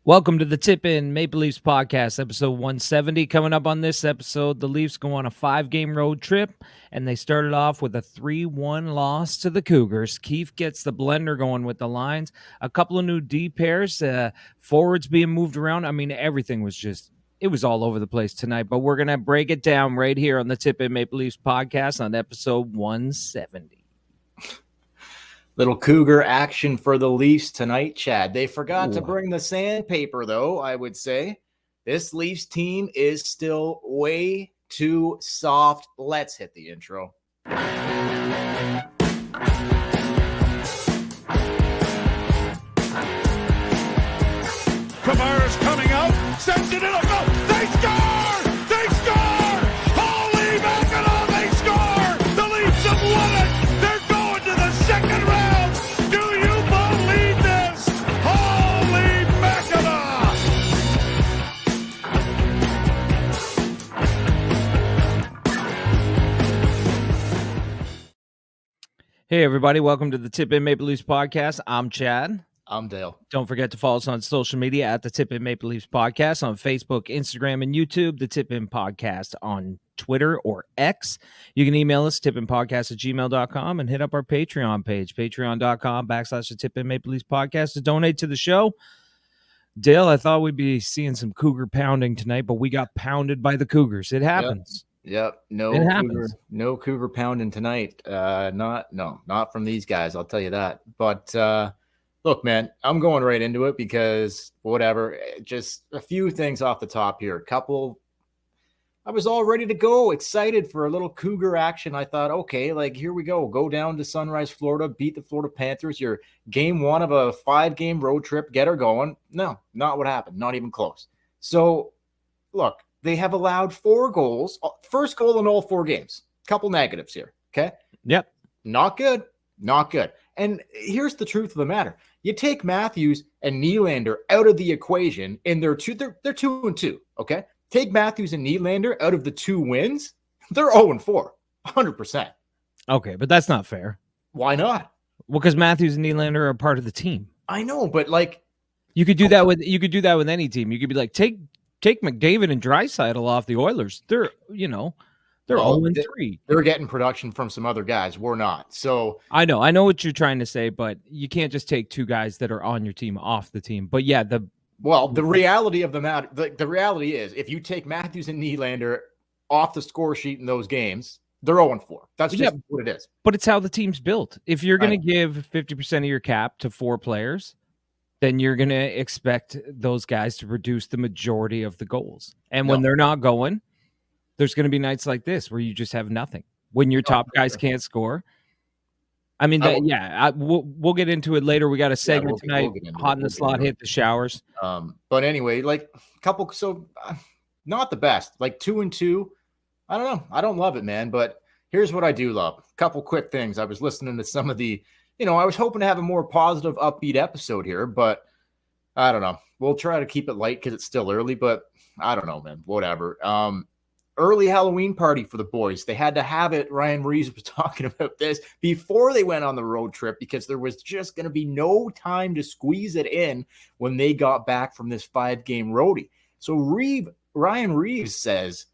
Welcome to the Tip In Maple Leafs podcast, episode 170. Coming up on this episode, the Leafs go on a 5-game road trip, and they started off with a 3-1 loss to the Cougars. Keefe gets the blender going with the lines. A couple of new D pairs, forwards being moved around. I mean, everything was just, it was all over the place tonight, but we're going to break it down right here on the Tip In Maple Leafs podcast on episode 170. Little Cougar action for the Leafs tonight, Chad. They forgot to bring the sandpaper, though, I would say. This Leafs team is still way too soft. Let's hit the intro. Kamara's coming out, sends it in a goal. They score! They score! Holy mackerel, they score! The Leafs have won it! They're going to the second round! Do you believe this? Holy mackerel! Hey, everybody. Welcome to the Tip In Maple Leafs podcast. I'm Chad. I'm Dale. Don't forget to follow us on social media at the Tip In Maple Leafs podcast on Facebook, Instagram, and YouTube. The Tip In podcast on Twitter or X. You can email us tipinpodcast@gmail.com and hit up our Patreon page, patreon.com/the Tip In Maple Leafs podcast to donate to the show. Dale, I thought we'd be seeing some Cougar pounding tonight, but we got pounded by the Cougars. It happens. Yep. No Cougar pounding tonight. Not from these guys. I'll tell you that. But look, man, I'm going right into it because whatever, just a few things off the top here. I was all ready to go, excited for a little Cougar action. I thought, okay, like here we go. Go down to Sunrise, Florida, beat the Florida Panthers. Your game one of a 5-game road trip, get her going. No, not what happened. Not even close. So look, they have allowed 4 goals, first goal in all 4 games. Couple negatives here. Okay. Yep. Not good. Not good. And here's the truth of the matter. You take Matthews and Nylander out of the equation, and they're 2-2. Okay. Take Matthews and Nylander out of the 2 wins. They're 0-4, 100%. Okay, but that's not fair. Why not? Well, because Matthews and Nylander are part of the team. I know, but like you could do that with any team. You could be like, take McDavid and Draisaitl off the Oilers. They're 0-3. They're getting production from some other guys. We're not. So I know what you're trying to say, but you can't just take 2 guys that are on your team off the team. But yeah, the reality of the matter, the reality is, if you take Matthews and Nylander off the score sheet in those games, they're 0-4. That's just what it is. But it's how the team's built. If you're going to give 50% of your cap to 4 players, then you're going to expect those guys to produce the majority of the goals. And when they're not going, there's going to be nights like this where you just have nothing. When your top guys can't score. I mean, we'll get into it later. We got a segment tonight. Hot in the slot, hit the showers. But anyway, like not the best. Like 2-2. I don't know. I don't love it, man. But here's what I do love. A couple quick things. I was listening to some of the, I was hoping to have a more positive, upbeat episode here, but I don't know. We'll try to keep it light because it's still early, but I don't know, man. Whatever. Early Halloween party for the boys. They had to have it. Ryan Reeves was talking about this before they went on the road trip because there was just going to be no time to squeeze it in when they got back from this 5-game roadie. So Ryan Reeves says,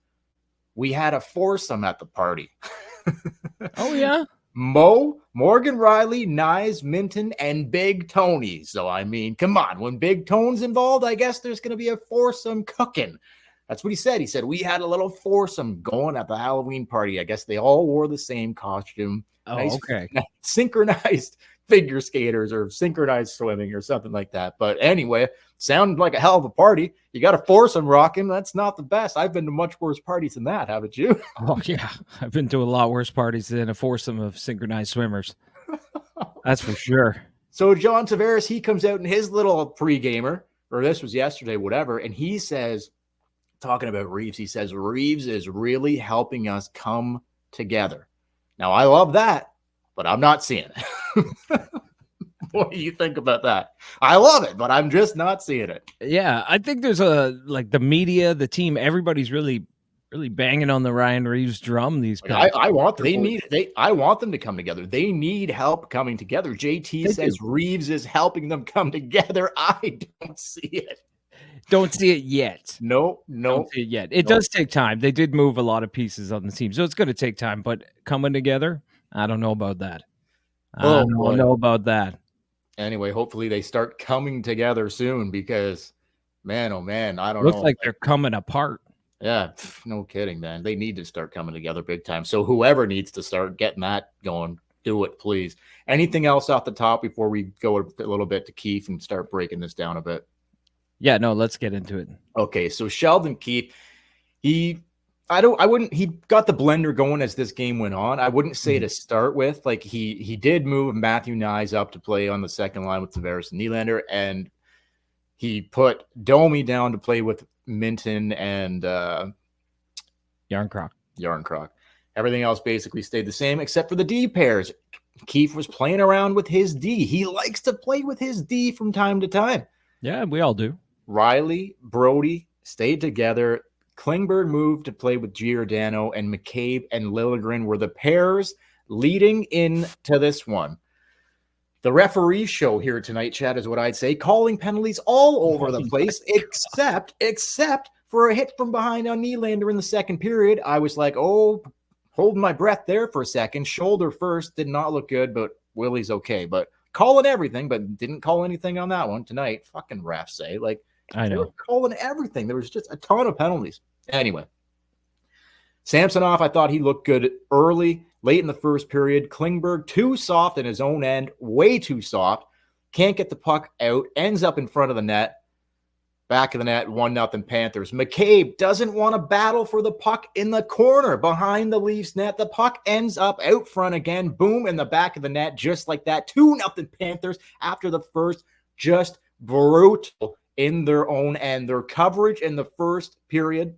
we had a foursome at the party. Oh, yeah? Mo, Morgan Riley, Nyes, Minton, and Big Tony. So, I mean, come on. When Big Tone's involved, I guess there's going to be a foursome cooking. That's what he said. He said, we had a little foursome going at the Halloween party. I guess they all wore the same costume. Oh, nice, okay. Synchronized figure skaters or synchronized swimming or something like that. But anyway, sounded like a hell of a party. You got a foursome rocking. That's not the best. I've been to much worse parties than that, haven't you? Oh, yeah. I've been to a lot worse parties than a foursome of synchronized swimmers. That's for sure. So John Tavares, he comes out in his little pre-gamer, or this was yesterday, whatever, and he says, talking about Reeves, he says, Reeves is really helping us come together. Now, I love that, but I'm not seeing it. What do you think about that? I love it, but I'm just not seeing it. Yeah, I think there's the media, the team, everybody's really banging on the Ryan Reeves drum. These guys, I want them to come together. They need help coming together. JT says Reeves is helping them come together. I don't see it. Don't see it yet. No. Don't see it yet. It does take time. They did move a lot of pieces on the team, so it's going to take time. But coming together, I don't know about that. I don't know about that. Anyway, hopefully they start coming together soon because, man, oh man, I don't know. Looks like they're coming apart. Yeah, no kidding, man. They need to start coming together big time. So whoever needs to start getting that going, do it, please. Anything else off the top before we go a little bit to Keefe and start breaking this down a bit? Yeah, no, let's get into it. Okay, so Sheldon Keefe, he got the blender going as this game went on. I wouldn't say to start with, like he did move Matthew Nyes up to play on the second line with Tavares and Nylander, and he put Domi down to play with Minton and Yarncroc. Everything else basically stayed the same except for the D pairs. Keefe was playing around with his D. He likes to play with his D from time to time. Yeah, we all do. Riley, Brody stayed together. Klingberg moved to play with Giordano, and McCabe and Liljegren were the pairs leading into this one. The referee show here tonight, Chad, is what I'd say, calling penalties all over the place, except for a hit from behind on Nylander in the second period. I was like, oh, holding my breath there for a second. Shoulder first, did not look good, but Willie's okay. But calling everything, but didn't call anything on that one tonight. Fucking refs say, like, I know. They were calling everything. There was just a ton of penalties. Anyway, Samsonov, I thought he looked good early. Late in the first period, Klingberg, too soft in his own end, way too soft. Can't get the puck out, ends up in front of the net. Back of the net, 1-0 Panthers. McCabe doesn't want to battle for the puck in the corner behind the Leafs net. The puck ends up out front again. Boom, in the back of the net, just like that. 2-0 Panthers after the first. Just brutal in their own end. Their coverage in the first period,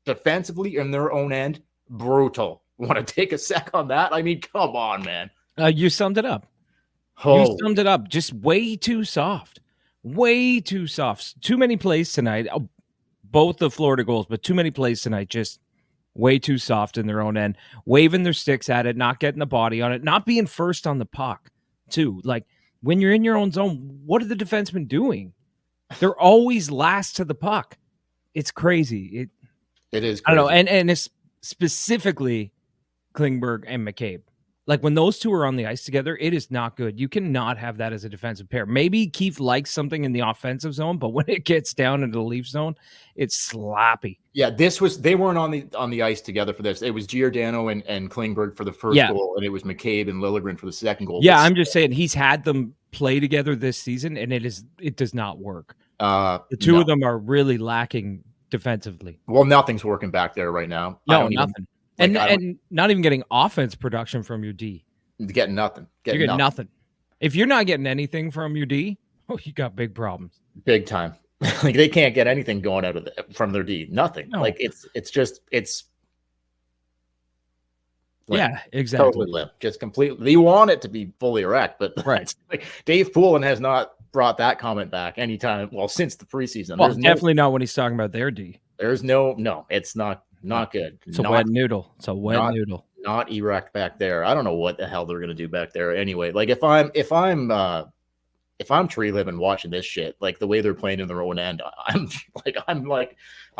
defensively in their own end, brutal. Want to take a sec on that? I mean, come on, man. You summed it up. You summed it up. Just way too soft. Way too soft. Too many plays tonight. Both the Florida goals, but too many plays tonight. Just way too soft in their own end. Waving their sticks at it, not getting the body on it, not being first on the puck, too. Like, when you're in your own zone, what are the defensemen doing? They're always last to the puck. It's crazy. It is crazy. I don't know. And it's specifically Klingberg and McCabe. Like, when those two are on the ice together, it is not good. You cannot have that as a defensive pair. Maybe Keefe likes something in the offensive zone, but when it gets down into the Leaf zone, it's sloppy. Yeah, they weren't on the ice together for this. It was Giordano and Klingberg for the first goal, and it was McCabe and Liljegren for the second goal. Yeah, I'm just saying he's had them play together this season, and it does not work. The two of them are really lacking defensively. Well, nothing's working back there right now. No, nothing. And not even getting offense production from your D. Getting nothing. You're getting nothing. If you're not getting anything from your D, you got big problems. Big time. Like, they can't get anything going out of from their D. Nothing. No. Like, it's limp. Yeah, exactly. Totally limp. Just completely. You want it to be fully erect, but right. Like, Dave Poulin has not brought that comment back anytime. Well, since the preseason. Well, definitely not when he's talking about their D. There's no. It's not good. It's a wet noodle. It's a wet noodle. Not erect back there. I don't know what the hell they're gonna do back there. Anyway, like, if I'm tree living watching this shit, like the way they're playing in their own end, I'm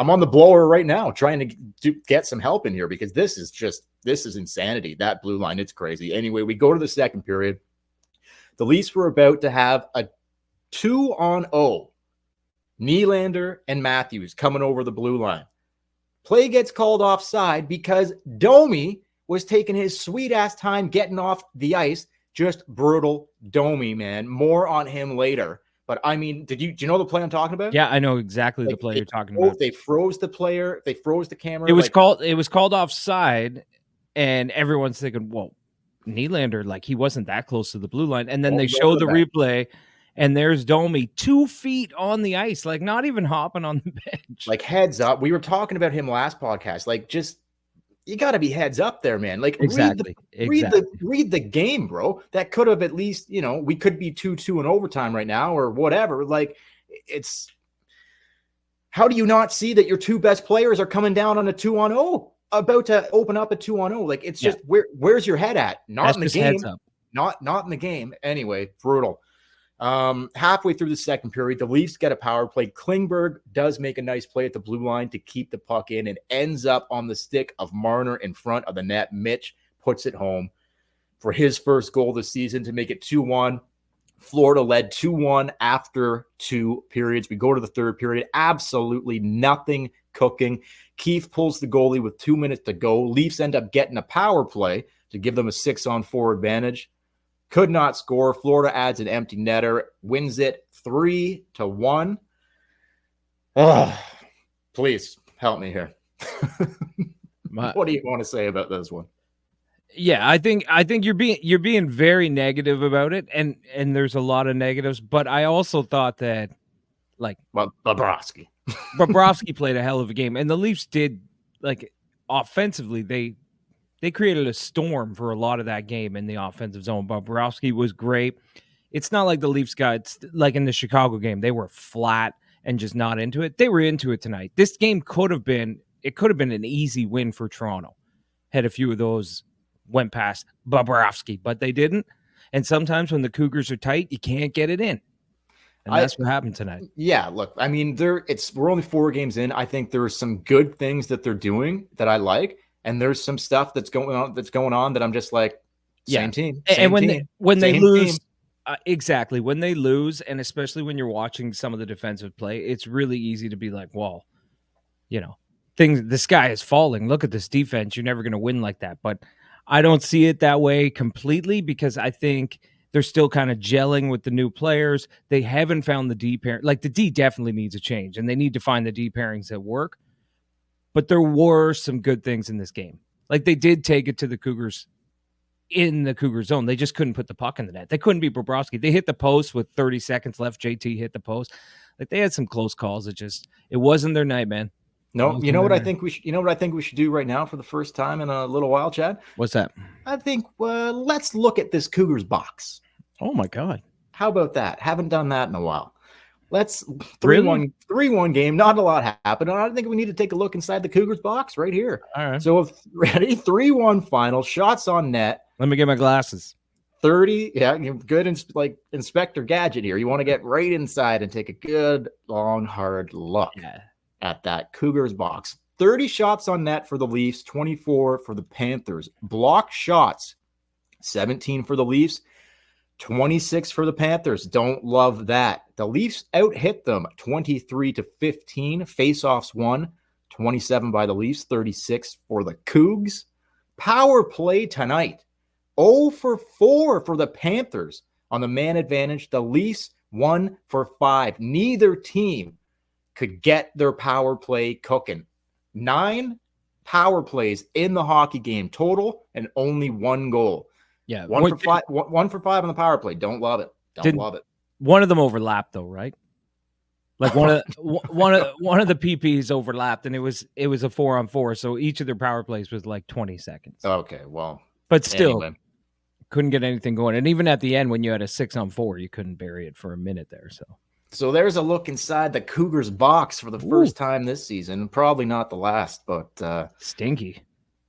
on the blower right now trying to get some help in here because this is insanity. That blue line, it's crazy. Anyway, we go to the second period. The Leafs were about to have a 2-on-0. Nylander and Matthews coming over the blue line. Play gets called offside because Domi was taking his sweet-ass time getting off the ice. Just brutal Domi, man. More on him later. But, I mean, do you know the play I'm talking about? Yeah, I know exactly the play you're talking about. They froze the player. They froze the camera. It was called offside, and everyone's thinking, whoa, Nylander, like, he wasn't that close to the blue line. And then they show the replay, and there's Domi 2 feet on the ice, like, not even hopping on the bench. Like, heads up. We were talking about him last podcast. Like, just, you got to be heads up there, man. Like, exactly. Read the game, bro. That could have at least, we could be 2-2 in overtime right now or whatever. Like, it's, how do you not see that your two best players are coming down on a 2-on-0, about to open up a 2-on-0? Like, it's just, where's your head at? Not in the game. Not in the game. Anyway, brutal. Halfway through the second period, the Leafs get a power play. Klingberg does make a nice play at the blue line to keep the puck in and ends up on the stick of Marner in front of the net. Mitch puts it home for his first goal this season to make it 2-1. Florida led 2-1 after 2 periods. We go to the third period. Absolutely nothing cooking. Keefe pulls the goalie with 2 minutes to go. Leafs end up getting a power play to give them a 6-on-4 advantage. Could not score. Florida adds an empty netter, wins it 3-1. Oh, please help me here. What do you want to say about this one? Yeah, I think you're being very negative about it, and there's a lot of negatives. But I also thought that, like, Bobrovsky played a hell of a game, and the Leafs did, like, offensively they created a storm for a lot of that game in the offensive zone. Bobrovsky was great. It's not like the Leafs got, like in the Chicago game, they were flat and just not into it. They were into it tonight. This game could have been an easy win for Toronto. Had a few of those went past Bobrovsky, but they didn't. And sometimes when the Cougars are tight, you can't get it in. And that's what happened tonight. Yeah, look, I mean, we're only 4 games in. I think there are some good things that they're doing that I like. And there's some stuff that's going on that I'm just like, same team. And when they lose, exactly, when they lose, and especially when you're watching some of the defensive play, it's really easy to be like, well, the sky is falling. Look at this defense. You're never going to win like that. But I don't see it that way completely, because I think they're still kind of gelling with the new players. They haven't found the D pair. Like, the D definitely needs a change, and they need to find the D pairings that work. But there were some good things in this game. Like, they did take it to the Cougars in the Cougar zone. They just couldn't put the puck in the net. They couldn't beat Bobrovsky. They hit the post with 30 seconds left. JT hit the post. Like, they had some close calls. It wasn't their night, man. No, you know what I think we should do right now for the first time in a little while, Chad? What's that? I think let's look at this Cougars box. Oh my God. How about that? Haven't done that in a while. Let's 3-1 game. Not a lot happened. I think we need to take a look inside the Cougars box right here. All right. So ready, 3-1 final, shots on net. Let me get my glasses. 30. Yeah, good. Like Inspector Gadget here. You want to get right inside and take a good, long, hard look at that Cougars box. 30 shots on net for the Leafs, 24 for the Panthers. Block shots, 17 for the Leafs, 26 for the Panthers. Don't love that. The Leafs out-hit them 23-15. Face-offs won, 27 by the Leafs, 36 for the Cougs. Power play tonight, 0 for 4 for the Panthers. On the man advantage, the Leafs 1 for 5. Neither team could get their power play cooking. 9 power plays in the hockey game total and only 1 goal. Yeah, 1 for 5. 1 for 5 on the power play. Don't love it. Don't love it. One of them overlapped though, right? Like one of the PPs overlapped, and it was a 4-on-4. So each of their power plays was like 20 seconds. Okay, well, but still anyway. Couldn't get anything going. And even at the end, when you had a 6-on-4, you couldn't bury it for a minute there. So there's a look inside the Cougars box for the first time this season. Probably not the last, but stinky.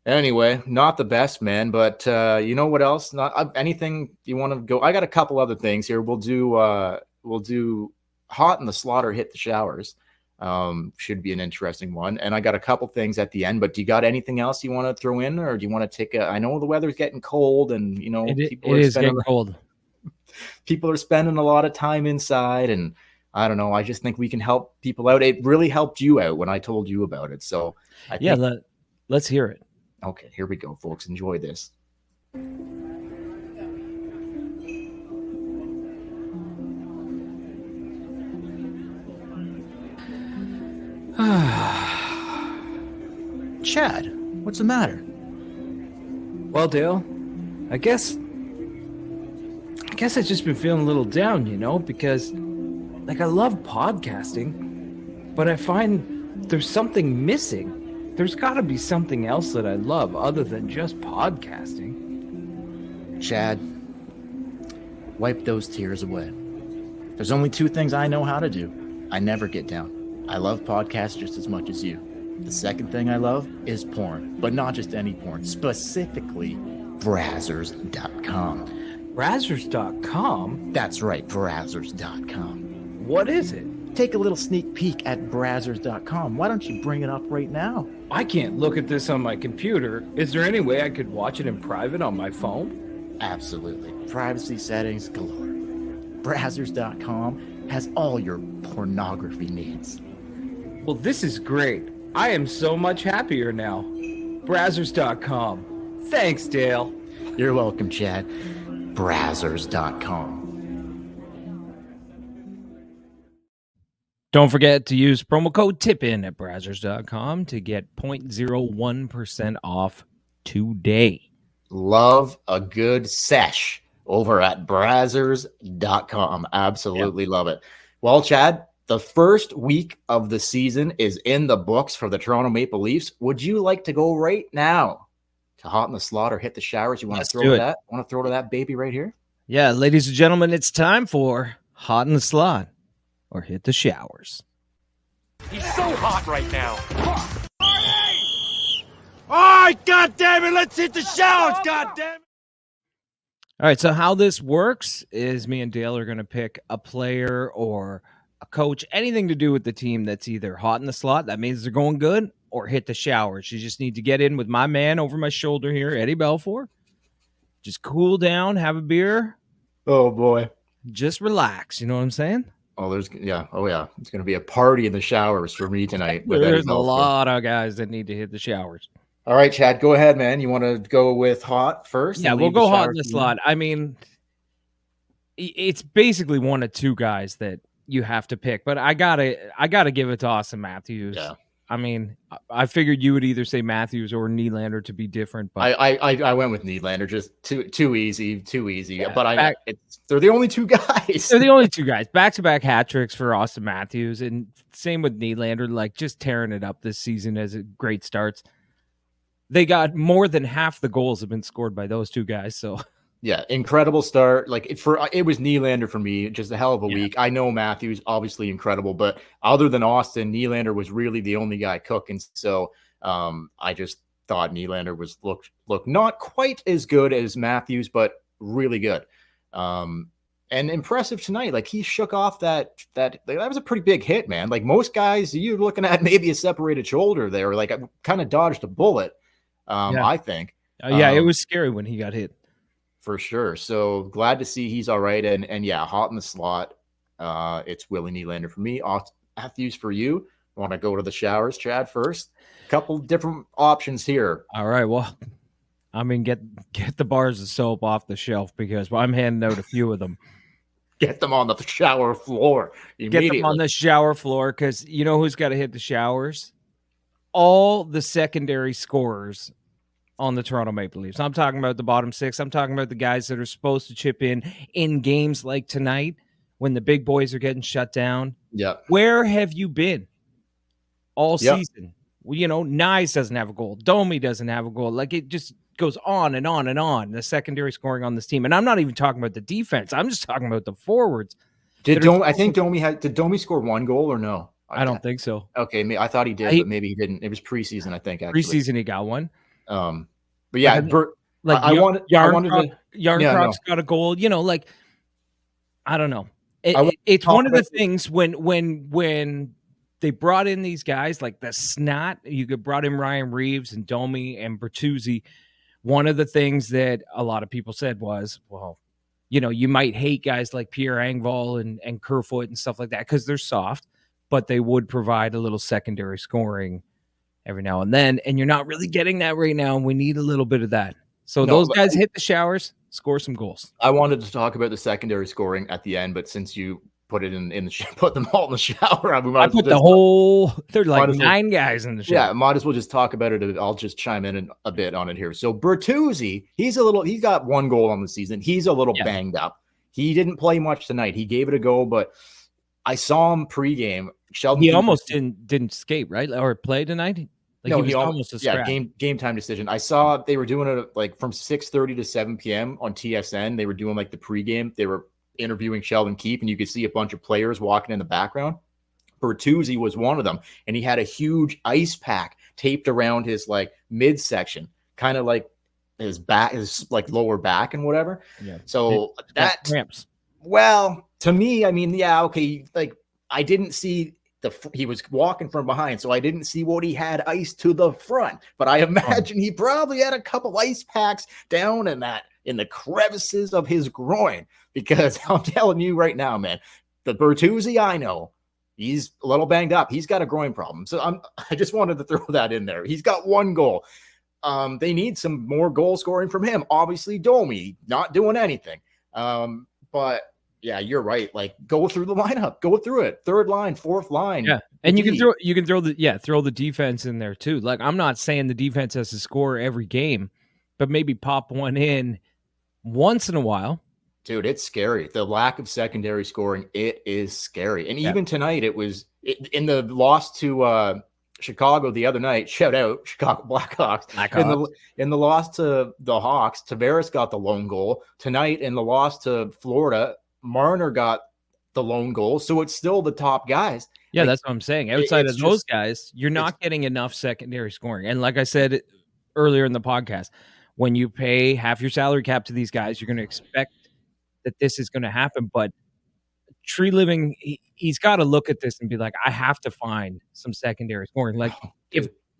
Anyway, not the best, man. But you know what else? Not anything you want to go. I got a couple other things here. We'll do Hot in the Slaughter Hit the Showers. Should be an interesting one. And I got a couple things at the end. But do you got anything else you want to throw in, or do you want to take I know the weather's getting cold, and people are getting cold. People are spending a lot of time inside, and I don't know. I just think we can help people out. It really helped you out when I told you about it. So let's hear it. Okay, here we go, folks. Enjoy this. Chad, what's the matter? Well, Dale, I guess I've just been feeling a little down, because I love podcasting, but I find there's something missing. There's got to be something else that I love other than just podcasting. Chad, wipe those tears away. There's only 2 things I know how to do. I never get down. I love podcasts just as much as you. The second thing I love is porn, but not just any porn, specifically Brazzers.com. Brazzers.com? That's right, Brazzers.com. What is it? Take a little sneak peek at Brazzers.com. Why don't you bring it up right now? I can't look at this on my computer. Is there any way I could watch it in private on my phone? Absolutely. Privacy settings galore. Brazzers.com has all your pornography needs. Well, this is great. I am so much happier now. Brazzers.com. Thanks, Dale. You're welcome, Chad. Brazzers.com. Don't forget to use promo code TIPIN at Brazzers.com to get 0.01% off today. Love a good sesh over at Brazzers.com. Absolutely love it. Well, Chad, the first week of the season is in the books for the Toronto Maple Leafs. Would you like to go right now to Hot in the Slot or Hit the Showers? You want to throw to that? Want to throw to that baby right here? Yeah, ladies and gentlemen, it's time for Hot in the Slot or Hit the Showers. He's so hot right now. All right, goddammit, let's hit the showers, goddammit. All right, so how this works is me and Dale are going to pick a player or a coach, anything to do with the team that's either hot in the slot, that means they're going good, or hit the showers. You just need to get in with my man over my shoulder here, Eddie Belfour. Just cool down, have a beer. Oh, boy. Just relax, you know what I'm saying? Oh, it's going to be a party in the showers for me tonight. There's a lot of guys that need to hit the showers. All right, Chad, go ahead, man. You want to go with hot first? Yeah, we'll go hot in the slot. I mean, it's basically one of two guys that you have to pick, but I gotta give it to Austin Matthews. Yeah. I mean, I figured you would either say Matthews or Nylander to be different, but I went with Nylander, just too easy. Yeah, but they're the only two guys. They're the only two guys. Back-to-back hat tricks for Austin Matthews, and same with Nylander, like just tearing it up this season as it great starts. They got more than half the goals have been scored by those two guys. So yeah, incredible start. Like it was Nylander for me, just a hell of a week. I know Matthews obviously incredible, but other than Austin, Nylander was really the only guy cooking. So I just thought Nylander was looked not quite as good as Matthews, but really good. And impressive tonight. Like he shook off that was a pretty big hit, man. Like most guys, you're looking at maybe a separated shoulder there, like I kind of dodged a bullet. I think. It was scary when he got hit. For sure. So glad to see he's all right. And yeah, hot in the slot. It's Willie Nylander for me. Matthews for you. Want to go to the showers, Chad, first? A couple different options here. All right. Well, I mean, get the bars of soap off the shelf because I'm handing out a few of them. Get them on the shower floor immediately. Get them on the shower floor because you know who's got to hit the showers? All the secondary scorers on the Toronto Maple Leafs. I'm talking about the bottom six. I'm talking about the guys that are supposed to chip in games like tonight when the big boys are getting shut down. Yeah. Where have you been all season? Well, you know, Nyes doesn't have a goal. Domi doesn't have a goal. Like it just goes on and on and on. The secondary scoring on this team. And I'm not even talking about the defense. I'm just talking about the forwards. Did Domi score one goal or no? I don't think so. Okay. I thought he did, but maybe he didn't. It was preseason, I think. Actually. Preseason, he got one. But yeah, Yarncroft's got a goal. You know, like I don't know. It's one of the things when they brought in these guys like the snot. You could brought in Ryan Reeves and Domi and Bertuzzi. One of the things that a lot of people said was, well, you know, you might hate guys like Pierre Engvall and Kerfoot and stuff like that because they're soft, but they would provide a little secondary scoring every now and then, and you're not really getting that right now, and we need a little bit of that. So those guys hit the showers, score some goals. I wanted to talk about the secondary scoring at the end, but since you put it put them all in the shower, I put there's like 9 guys in the shower. Yeah, might as well just talk about it. I'll just chime in a bit on it here. So Bertuzzi, he's got 1 goal on the season. He's a little banged up. He didn't play much tonight. He gave it a go, but I saw him pregame. Sheldon Keefe almost didn't skate, right? Or play tonight? Like no, he was almost a scrap. game time decision. I saw they were doing it like from 6:30 to 7 p.m. on TSN. They were doing like the pregame. They were interviewing Sheldon Keefe, and you could see a bunch of players walking in the background. Bertuzzi was one of them, and he had a huge ice pack taped around his like midsection, kind of like his back, his like lower back and whatever. Yeah. So It's got that, cramps. well, to me, I mean, yeah, okay, like I didn't see he was walking from behind, so I didn't see what he had ice to the front, but I imagine he probably had a couple ice packs down in the crevices of his groin, because I'm telling you right now, man, the Bertuzzi I know, he's a little banged up. He's got a groin problem. So I just wanted to throw that in there. He's got one goal. They need some more goal scoring from him. Obviously, Domi not doing anything. But yeah, you're right. Like, go through the lineup, go through it. Third line, fourth line. Yeah. And you can throw the defense in there too. Like, I'm not saying the defense has to score every game, but maybe pop one in once in a while. Dude, it's scary. The lack of secondary scoring, it is scary. And even tonight, it was in the loss to Chicago the other night. Shout out Chicago Blackhawks. In the loss to the Hawks, Tavares got the lone goal. Tonight, in the loss to Florida, Marner got the lone goal. So it's still the top guys. Yeah, like, that's what I'm saying. Outside of those guys, you're not getting enough secondary scoring. And like I said earlier in the podcast, when you pay half your salary cap to these guys, you're going to expect that this is going to happen. But Tree Living, he's got to look at this and be like, I have to find some secondary scoring. Like,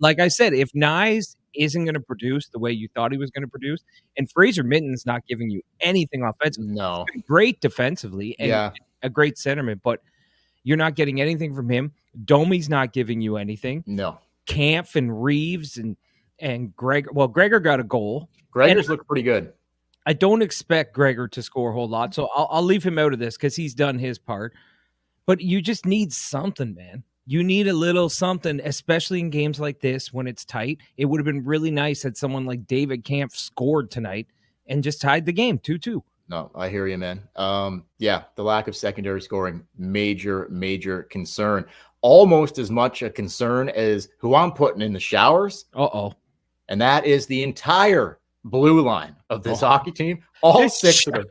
like I said, if Nyes isn't going to produce the way you thought he was going to produce, and Fraser Minton's not giving you anything offensively, no, great defensively and a great centerman, but you're not getting anything from him. Domi's not giving you anything. No. Kampf and Reeves and Gregor. Well, Gregor got a goal. Gregor's looked pretty good. I don't expect Gregor to score a whole lot, so I'll leave him out of this because he's done his part. But you just need something, man. You need a little something, especially in games like this when it's tight. It would have been really nice had someone like David Kampf scored tonight and just tied the game 2-2. No, I hear you, man. Yeah, the lack of secondary scoring, major concern. Almost as much a concern as who I'm putting in the showers. And that is the entire blue line of this hockey team. All six of them.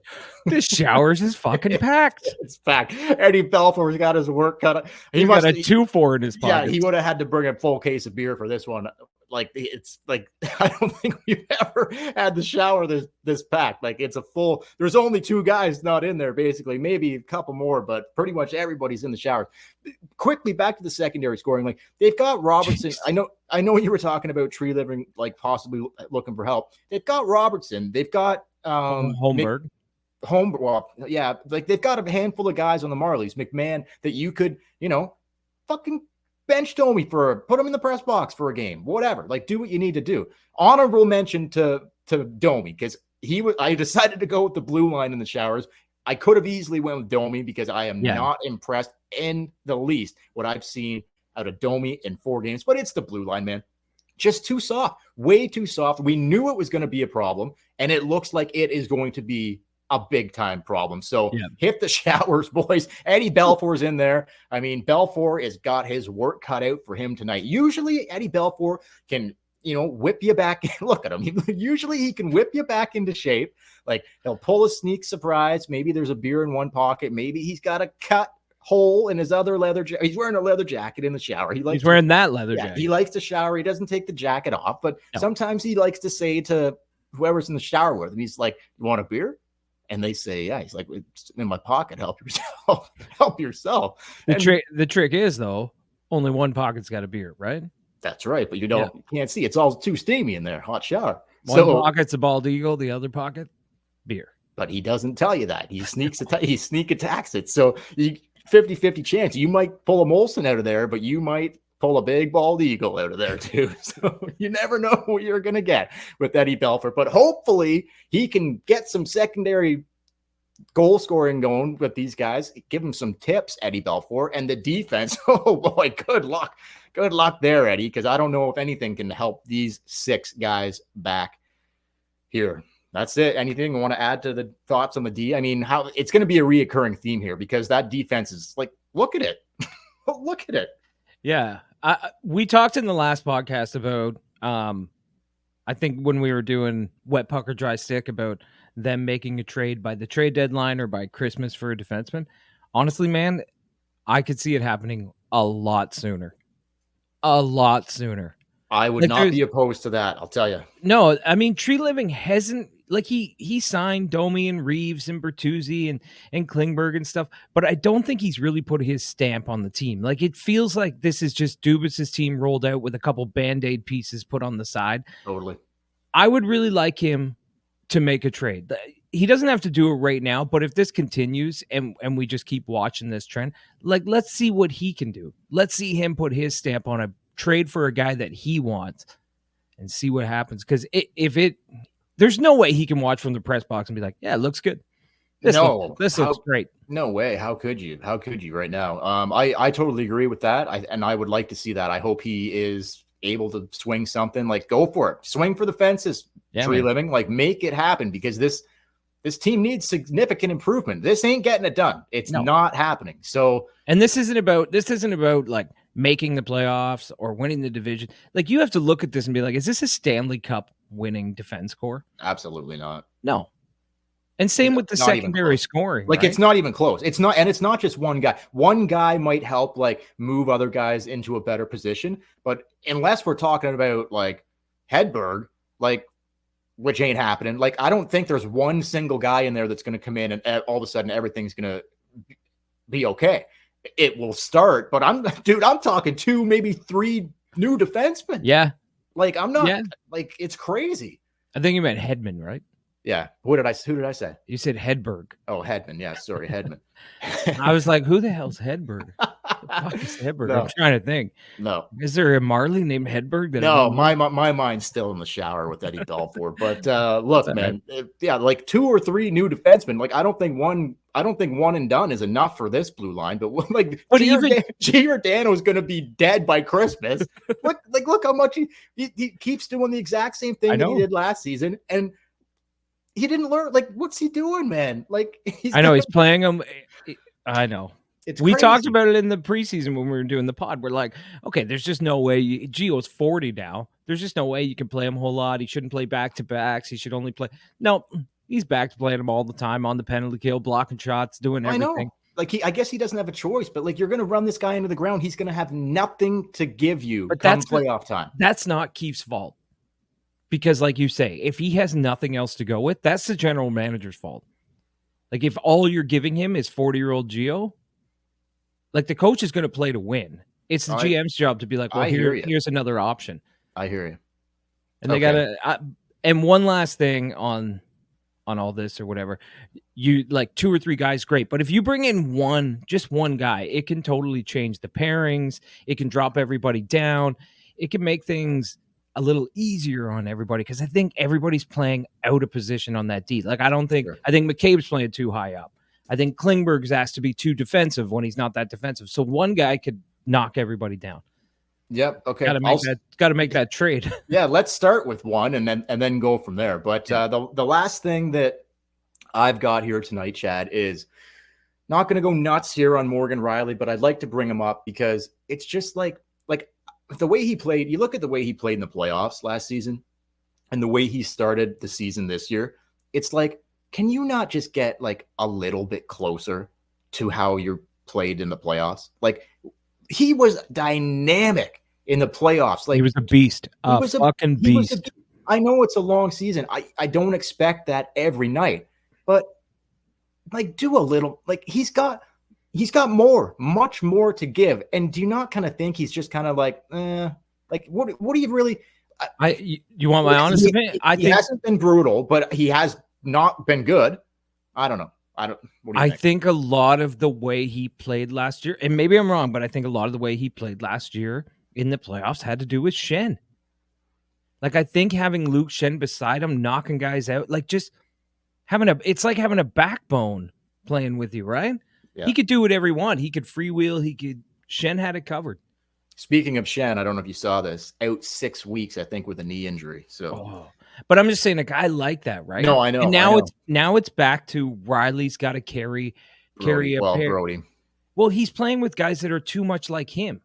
This showers is fucking packed. It's packed. Eddie Belfour's got his work cut. He must have 2-4 in his pocket. Yeah, he would have had to bring a full case of beer for this one. Like, it's like, I don't think we've ever had the shower this packed. Like, it's a full, there's only 2 guys not in there, basically, maybe a couple more, but pretty much everybody's in the shower. Quickly back to the secondary scoring. Like, they've got Robertson. Jeez. I know you were talking about Tree Living, like possibly looking for help. They've got Robertson. They've got Holmberg. Well, yeah, like they've got a handful of guys on the Marlies, McMahon, that you could, fucking bench Domi put him in the press box for a game, whatever. Like, do what you need to do. Honorable mention to Domi, because I decided to go with the blue line in the showers. I could have easily went with Domi because I am not impressed in the least what I've seen out of Domi in 4 games, but it's the blue line, man. Just too soft, way too soft. We knew it was going to be a problem, and it looks like it is going to be a big time problem. So hit the showers, boys. Eddie Belfour's in there. I mean, Belfour has got his work cut out for him tonight. Usually Eddie Belfour can, whip you back. Look at him. Usually he can whip you back into shape. Like, he'll pull a sneak surprise. Maybe there's a beer in one pocket. Maybe he's got a cut hole in his other leather jacket. He's wearing a leather jacket in the shower. He's wearing that leather jacket. He likes to shower. He doesn't take the jacket off, but sometimes he likes to say to whoever's in the shower with him, he's like, "You want a beer?" And they say, "Yeah." He's like, "It's in my pocket. Help yourself. Help yourself." The trick is, though, only one pocket's got a beer, right? That's right, but you can't see. It's all too steamy in there. Hot shower. One pocket's a bald eagle. The other pocket, beer. But he doesn't tell you that. He sneak attacks it. So 50-50 chance. You might pull a Molson out of there, but you might pull a big bald eagle out of there too. So you never know what you're going to get with Eddie Belfour. But hopefully he can get some secondary goal scoring going with these guys. Give him some tips, Eddie Belfour. And the defense, oh boy, good luck. Good luck there, Eddie, because I don't know if anything can help these 6 guys back here. That's it. Anything you want to add to the thoughts on the D? I mean, how it's going to be a reoccurring theme here because that defense is like, look at it. Look at it. Yeah. We talked in the last podcast about, I think when we were doing wet puck or dry stick, about them making a trade by the trade deadline or by Christmas for a defenseman. Honestly, man, I could see it happening a lot sooner. I would Like, not be opposed to that. I'll tell you. No, I mean, Tree Living hasn't like he signed Domi and Reeves and Bertuzzi and Klingberg and stuff, but I don't think he's really put his stamp on the team. Like it feels like this is just Dubas's team rolled out with a couple Band-Aid pieces put on the side. Totally. I would really like him to make a trade. He doesn't have to do it right now, but if this continues and we just keep watching this trend, like let's see what he can do. Let's see him put his stamp on a trade for a guy that he wants and see what happens. Because there's no way he can watch from the press box and be like, yeah, it looks good. This looks great. No way. How could you? How could you right now? I totally agree with that. I would like to see that. I hope he is able to swing something. Like, go for it. Swing for the fences, Tree Living. Like, make it happen, because this team needs significant improvement. This ain't getting it done. It's not happening. So, and this isn't about like making the playoffs or winning the division. Like, you have to look at this and be like, is this a Stanley Cup winning defense core? Absolutely not. No. And same with the secondary scoring. Like, right? It's not even close. It's not, and it's not just one guy. One guy might help like move other guys into a better position, but unless we're talking about like Hedberg, like, which ain't happening. Like, I don't think there's one single guy in there that's going to come in and all of a sudden everything's going to be okay. It will start, but I'm talking 2, maybe 3 new defensemen. Yeah. Like, I'm not like, it's crazy. I think you meant Hedman, right? Yeah. Who did I say? You said Hedberg. Oh, Hedman. Yeah. Sorry. Hedman. I was like, who the hell's Hedberg? What the fuck is Hedberg? No. I'm trying to think. No. Is there a Marley named Hedberg? No, my mind's still in the shower with Eddie Belfour. But look, man, like 2 or 3 new defensemen. Like, I don't think one and done is enough for this blue line. But like, Giordano's going to be dead by Christmas. look how much he keeps doing the exact same thing that he did last season, and he didn't learn. Like, what's he doing, man? Like, he's playing him. I know. We talked about it in the preseason when we were doing the pod. We're like, okay, there's just no way. Gio's 40 now. There's just no way you can play him a whole lot. He shouldn't play back-to-backs. He should only play. No, he's back to playing him all the time on the penalty kill, blocking shots, doing everything. I know. Like, I guess he doesn't have a choice, but like, you're going to run this guy into the ground. He's going to have nothing to give you come playoff time. That's not Keefe's fault. Because like you say, if he has nothing else to go with, that's the general manager's fault. Like, if all you're giving him is 40-year-old Gio, like, the coach is going to play to win. It's the GM's job to be like, well, here's another option. I hear you. And they got to and one last thing on all this or whatever. You like 2 or 3 guys, great. But if you bring in just one guy, it can totally change the pairings. It can drop everybody down. It can make things a little easier on everybody, because I think everybody's playing out of position on that D. Like, I think McCabe's playing too high up. I think Klingberg's asked to be too defensive when he's not that defensive. So one guy could knock everybody down. Yep. Okay. Got to make that trade. Yeah. Let's start with one and then go from there. But the last thing that I've got here tonight, Chad, is not going to go nuts here on Morgan Riley, but I'd like to bring him up because it's just like the way he played. You look at the way he played in the playoffs last season and the way he started the season this year. It's like, can you not just get like a little bit closer to how you played in the playoffs? Like, he was dynamic in the playoffs. Like, he was a beast, fucking beast. I know it's a long season. I don't expect that every night, but like, do a little. Like, he's got much more to give. And do you not kind of think he's just kind of like, like what do you really? You want my honest opinion? He hasn't been brutal, but he has not been good. I don't know. What do you think a lot of the way he played last year, and maybe I'm wrong, but I think a lot of the way he played last year in the playoffs had to do with Schenn. Like, I think having Luke Schenn beside him, knocking guys out, like, just it's like having a backbone playing with you, right? Yeah. He could do whatever he wanted. He could freewheel. Schenn had it covered. Speaking of Schenn, I don't know if you saw this, out 6 weeks, I think, with a knee injury. So, but I'm just saying, a guy like that, right? No, I know. And now it's back to Riley's got to carry a pair. Brody. Well, he's playing with guys that are too much like him.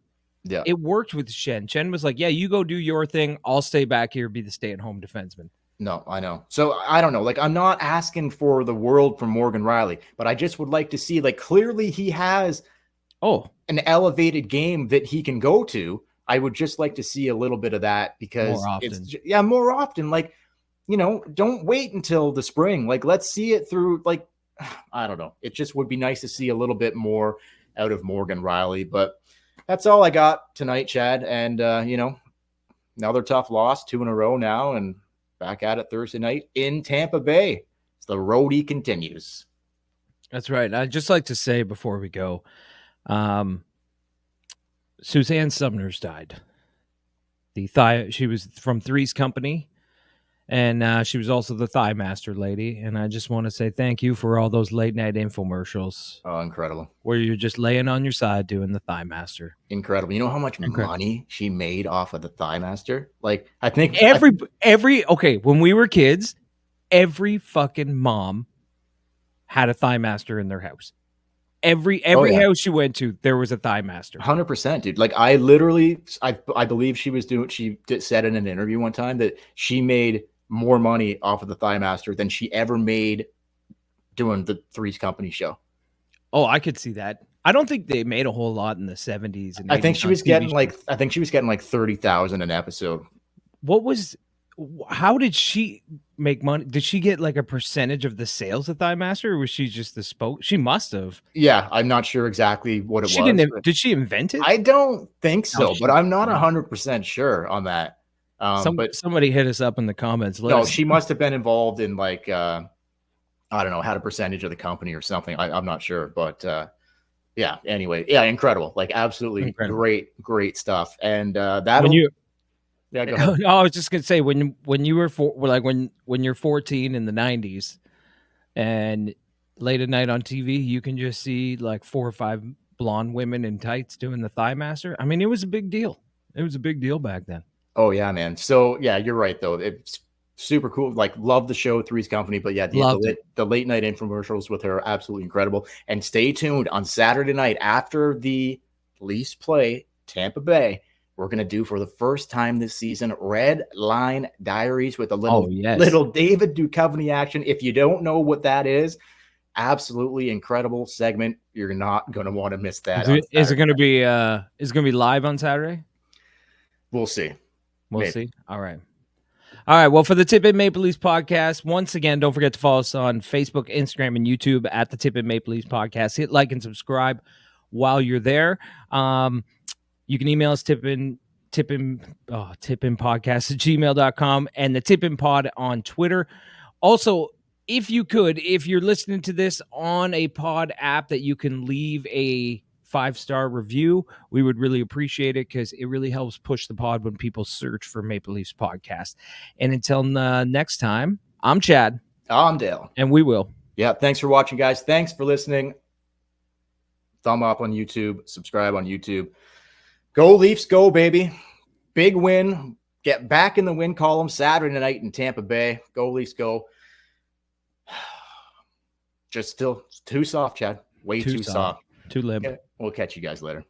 Yeah, it worked with Schenn. Schenn was like, "Yeah, you go do your thing. I'll stay back here, be the stay-at-home defenseman." No, I know. So I don't know. Like, I'm not asking for the world from Morgan Riley, but I just would like to see, like, clearly he has an elevated game that he can go to. I would just like to see a little bit of that because More often. more often. Like, don't wait until the spring. Like, let's see it through. Like, I don't know. It just would be nice to see a little bit more out of Morgan Rielly. But that's all I got tonight, Chad. And, another tough loss, 2 in a row now, and back at it Thursday night in Tampa Bay. The roadie continues. That's right. I'd just like to say before we go, Suzanne Sumner's died. She was from Three's Company, and she was also the Thigh Master lady. And I just want to say thank you for all those late night infomercials. Oh, incredible. Where you're just laying on your side doing the Thigh Master. Incredible. You know how much money she made off of the Thigh Master? Like, I think when we were kids, every fucking mom had a Thigh Master in their house. Every house you went to, there was a Thigh Master. 100%, dude. Like, I believe she said in an interview one time that she made more money off of the Thigh Master than she ever made doing the Three's Company show. Oh, I could see that. I don't think they made a whole lot in the 70s. And I think she was getting like 30,000 an episode. How did she make money? Did she get like a percentage of the sales of Thigh Master, or was she just the She must have. Yeah, I'm not sure exactly what it was. Did she invent it? I don't think so, but I'm not 100% sure on that. But somebody hit us up in the comments. No, she must have been involved in like I don't know, had a percentage of the company or something. I'm not sure, but yeah. Anyway, yeah, incredible, like absolutely incredible. Great stuff. And that yeah, go ahead. I was just gonna say when you were when you're 14 in the 90s and late at night on TV, you can just see like 4 or 5 blonde women in tights doing the Thigh Master. I mean, it was a big deal. It was a big deal back then. Oh yeah, man. So yeah, you're right though. It's super cool. Like, love the show, Three's Company. But yeah, the late night infomercials with her are absolutely incredible. And stay tuned on Saturday night after the Leafs play Tampa Bay. We're going to do, for the first time this season, Red Line Diaries with a little David Duchovny action. If you don't know what that is, absolutely incredible segment. You're not going to want to miss that. Is it going to be live on Saturday? We'll see. We'll see. All right. Well, for the Tip In Maple Leafs podcast, once again, don't forget to follow us on Facebook, Instagram, and YouTube at the Tip In Maple Leafs podcast. Hit like and subscribe while you're there. You can email us tipinpodcast @gmail.com and the Tippin Pod on Twitter. Also, if you're listening to this on a pod app that you can leave a 5-star review, we would really appreciate it because it really helps push the pod when people search for Maple Leafs podcast. And until next time, I'm Chad. I'm Dale. And we will. Yeah, thanks for watching, guys. Thanks for listening. Thumb up on YouTube. Subscribe on YouTube. Go Leafs, go, baby. Big win. Get back in the win column Saturday night in Tampa Bay. Go Leafs, go. Just still too soft, Chad. Way too soft. Too limp. We'll catch you guys later.